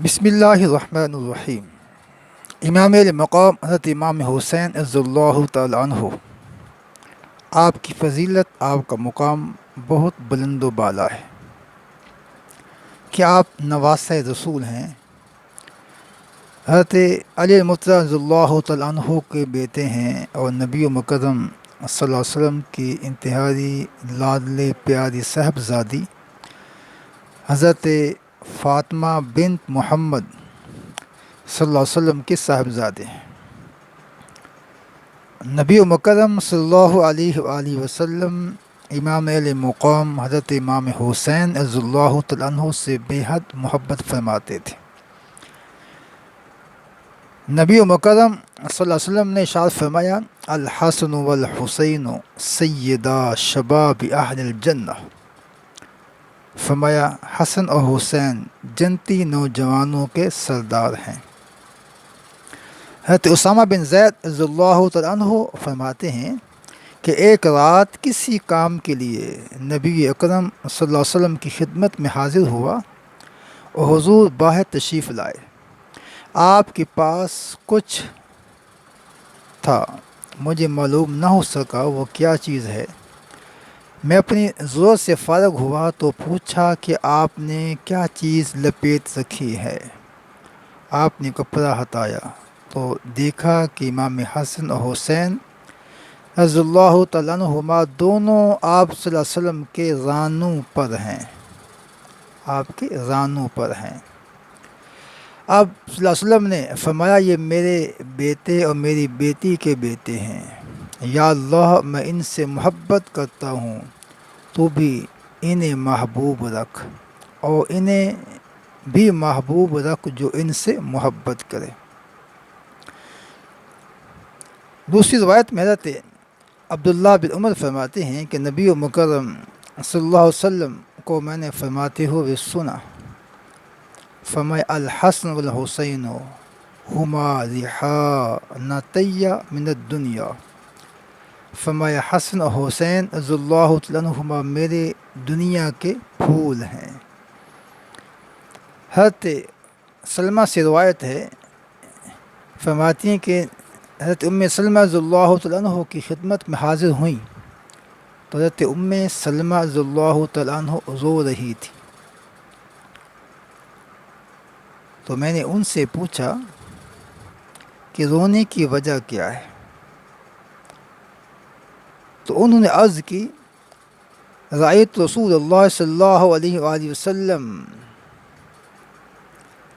بسم اللہ الرحمن الرحیم۔ امام مقام حضرت امام حسین عز اللہ تعالیٰ عنہ، آپ کی فضیلت، آپ کا مقام بہت بلند و بالا ہے کہ آپ نواسۂ رسول ہیں۔ حضرت علی مرتضیٰ رضی اللہ تعالیٰ عنہ کے بیٹے ہیں اور نبی و مکرم صلی اللہ علیہ وسلم کی انتہائی لاڈلے پیاری صاحبزادی حضرت فاطمہ بنت محمد صلی اللہ علیہ وسلم کے صاحبزادے ہیں۔ نبی و مکرم صلی اللہ علیہ وآلہ وسلم امام علیہ مقام حضرت امام حسین رضی اللہ تعالیٰ عنہ سے بے حد محبت فرماتے تھے۔ نبی و مکرم صلی اللہ علیہ وسلم نے ارشاد فرمایا، الحسن والحسین سیدا شباب اہل الجنہ۔ فرمایا حسن اور حسین جنتی نوجوانوں کے سردار ہیں۔ حضرت اسامہ بن زید رضی اللہ تعالیٰ عنہ فرماتے ہیں کہ ایک رات کسی کام کے لیے نبی اکرم صلی اللہ علیہ وسلم کی خدمت میں حاضر ہوا اور حضور باہر تشریف لائے۔ آپ کے پاس کچھ تھا، مجھے معلوم نہ ہو سکا وہ کیا چیز ہے۔ میں اپنی ضرورت سے فارغ ہوا تو پوچھا کہ آپ نے کیا چیز لپیٹ رکھی ہے۔ آپ نے کپڑا ہٹایا تو دیکھا کہ امام حسن اور حسین رضی اللہ تعالیٰ عنہما دونوں آپ صلی اللہ علیہ وسلم کے زانوں پر ہیں۔ آپ کے زانوں پر ہیں۔ آپ صلی اللہ علیہ وسلم نے فرمایا، یہ میرے بیٹے اور میری بیٹی کے بیٹے ہیں۔ یا اللہ، میں ان سے محبت کرتا ہوں، تو بھی انہیں محبوب رکھ اور انہیں بھی محبوب رکھ جو ان سے محبت کرے۔ دوسری روایت میں حضرت عبداللہ بن عمر فرماتے ہیں کہ نبی مکرم صلی اللہ علیہ وسلم کو میں نے فرماتے ہوئے سنا، فرمایا الحسن والحسین ہما ریحانتی من الدنیا۔ فرمایا حسن اور حسین رضی اللہ تعالیٰ عنہما میرے دنیا کے پھول ہیں۔ حضرت سلمہ سے روایت ہے، فرماتی ہیں کہ حضرت سلمہ رضی اللہ تعالیٰ عنہ کی خدمت میں حاضر ہوئیں تو حضرت سلمہ رضی اللہ تعالیٰ عنہ رو رہی تھی۔ تو میں نے ان سے پوچھا کہ رونے کی وجہ کیا ہے؟ تو انہوں نے عرض کی، رأیت رسول اللہ صلی اللہ علیہ وآلہ وسلم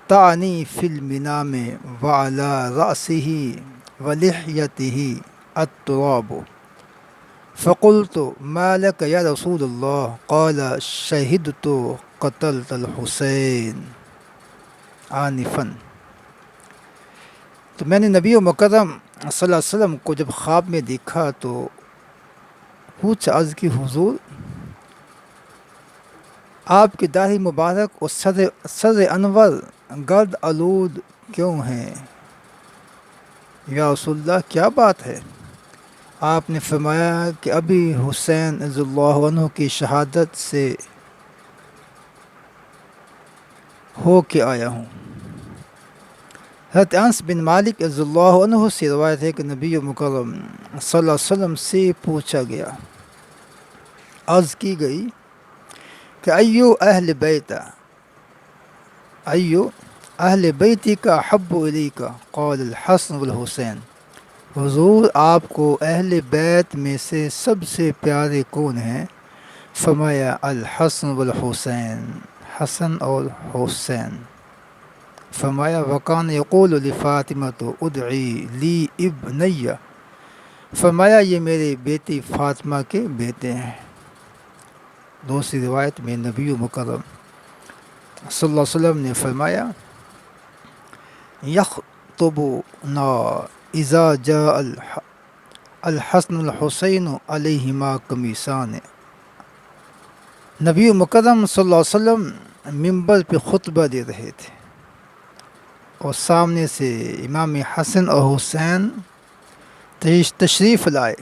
تعنی فی المنام وعلی رأسہ ولحیتہ التراب، فقلت ما لک یا رسول اللہ؟ قال شہدت قتلت الحسین آنفا۔ تو میں نے نبی مکرم صلی اللہ علیہ وسلم کو جب خواب میں دیکھا تو پوچھ عرض کی، حضور آپ کی داڑھی مبارک اور سر انور گرد آلود کیوں ہیں؟ یا رسول اللہ کیا بات ہے؟ آپ نے فرمایا کہ ابھی حسین رضی اللہ عنہ کی شہادت سے ہو کے آیا ہوں۔ حضرت انس بن مالک رضی اللہ عنہ سے روایت ہے کہ نبی مکرم صلی اللہ علیہ وسلم سے پوچھا گیا، عرض کی گئی کہ ایو اہل بیتی کا حب الیک؟ قال الحسن والحسین۔ حضور آپ کو اہل بیت میں سے سب سے پیارے کون ہیں؟ فرمایا الحسن والحسین، حسن اور حسین۔ فرمایا وکان یقول لفاطمۃ ادعی لی ابنی۔ فرمایا یہ میرے بیٹی فاطمہ کے بیٹے ہیں۔ دوسری روایت میں نبی مکرم صلی اللہ علیہ وسلم نے فرمایا، یخطبنا اذا جاء الحسن الحسین علیہما قمیصان۔ نبی مکرم صلی اللہ علیہ وسلم ممبر پہ خطبہ دے رہے تھے اور سامنے سے امام حسن اور حسین تشریف لائے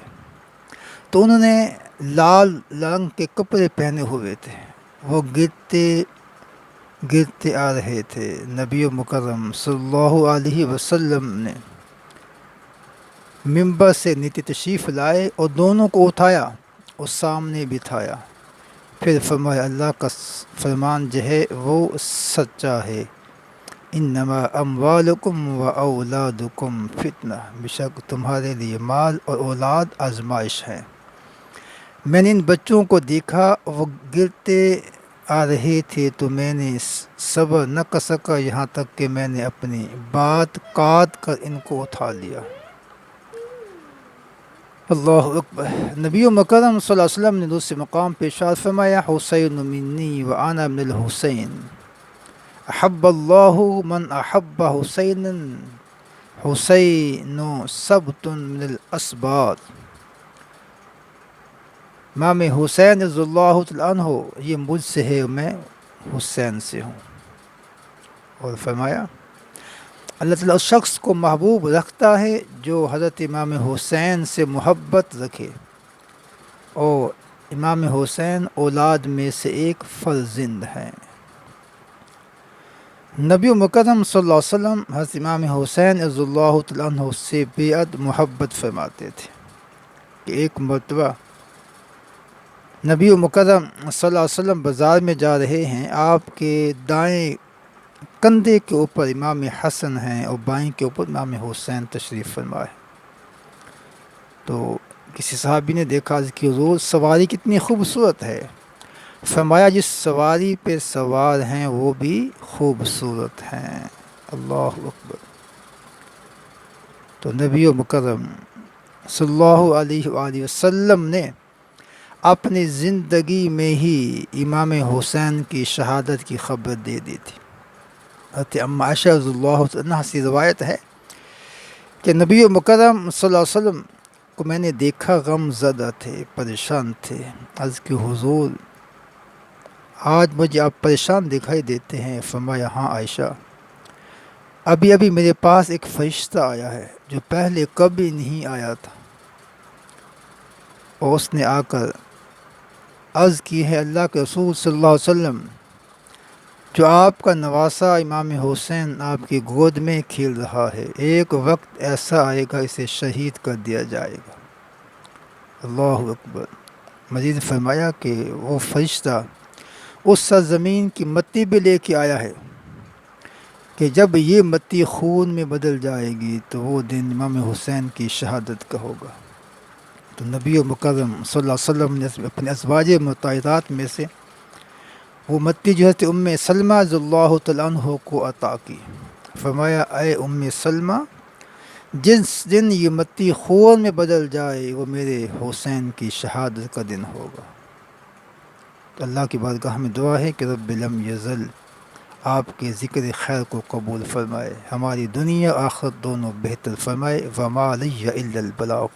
تو انہوں نے لال رنگ کے کپڑے پہنے ہوئے تھے۔ وہ گرتے گرتے آ رہے تھے، نبی مکرم صلی اللہ علیہ وسلم نے ممبر سے نیچے تشریف لائے اور دونوں کو اٹھایا اور سامنے بٹھایا، پھر فرمایا اللہ کا فرمان جو ہے وہ سچا ہے، انما اموالکم و اولادکم فتنہ، بے شک تمہارے لیے مال اور اولاد آزمائش ہیں۔ میں نے ان بچوں کو دیکھا وہ گرتے آ رہے تھے تو میں نے صبر نہ کر سکا، یہاں تک کہ میں نے اپنی بات کاٹ کر ان کو اٹھا لیا۔ اللہ اکبر۔ نبی مکرم صلی اللہ علیہ وسلم نے دوسرے مقام پہ ارشاد فرمایا حسین منی و انا من الحسین، احب اللہ من احب حسین، حسین سبت من الاسباط۔ امام حسین رضی اللہ تعالیٰ عنہ یہ مجھ سے ہے، میں حسین سے ہوں۔ اور فرمایا اللہ تعالیٰ اس شخص کو محبوب رکھتا ہے جو حضرت امام حسین سے محبت رکھے، اور امام حسین اولاد میں سے ایک فرزند ہیں۔ نبی مکرم صلی اللہ علیہ وسلم حضرت امام حسین رضی اللہ تعالیٰ عنہ سے بے حد محبت فرماتے تھے کہ ایک مرتبہ نبی مکرم صلی اللہ علیہ وسلم بازار میں جا رہے ہیں، آپ کے دائیں کندھے کے اوپر امام حسن ہیں اور بائیں کے اوپر امام حسین تشریف فرما ہے۔ تو کسی صحابی نے دیکھا کہ حضور سواری کتنی خوبصورت ہے، فرمایا جس سواری پہ سوار ہیں وہ بھی خوبصورت ہیں۔ اللہ اکبر۔ تو نبی مکرم صلی اللہ علیہ وآلہ وسلم نے اپنی زندگی میں ہی امام حسین کی شہادت کی خبر دے دی تھی۔ حضرت ام عائشہ رضی اللہ عنہا سے روایت ہے کہ نبی مکرم صلی اللہ علیہ وسلم کو میں نے دیکھا غم زدہ تھے، پریشان تھے۔ عرض کہ حضور آج مجھے آپ پریشان دکھائی دیتے ہیں۔ فرمایا ہاں عائشہ، ابھی ابھی میرے پاس ایک فرشتہ آیا ہے جو پہلے کبھی نہیں آیا تھا، اور اس نے آ کر عرض کی ہے اللہ کے رسول صلی اللہ علیہ وسلم، جو آپ کا نواسا امام حسین آپ کی گود میں کھیل رہا ہے، ایک وقت ایسا آئے گا اسے شہید کر دیا جائے گا۔ اللہ اکبر۔ مزید فرمایا کہ وہ فرشتہ اس سرزمین کی مٹی بھی لے کے آیا ہے کہ جب یہ مٹی خون میں بدل جائے گی تو وہ دن امام حسین کی شہادت کا ہوگا۔ تو نبی مکرم صلی اللہ علیہ وسلم نے اپنے ازواج مطہرات میں سے وہ مٹی جو ہے ام سلمہ رضی اللہ تعالیٰ عنہ کو عطا کی۔ فرمایا اے ام سلمہ، جس دن یہ مٹی خون میں بدل جائے وہ میرے حسین کی شہادت کا دن ہوگا۔ تو اللہ کی بارگاہ میں دعا ہے کہ رب لم یزل آپ کے ذکر خیر کو قبول فرمائے، ہماری دنیا آخرت دونوں بہتر فرمائے۔ وما علی الا البلاغ۔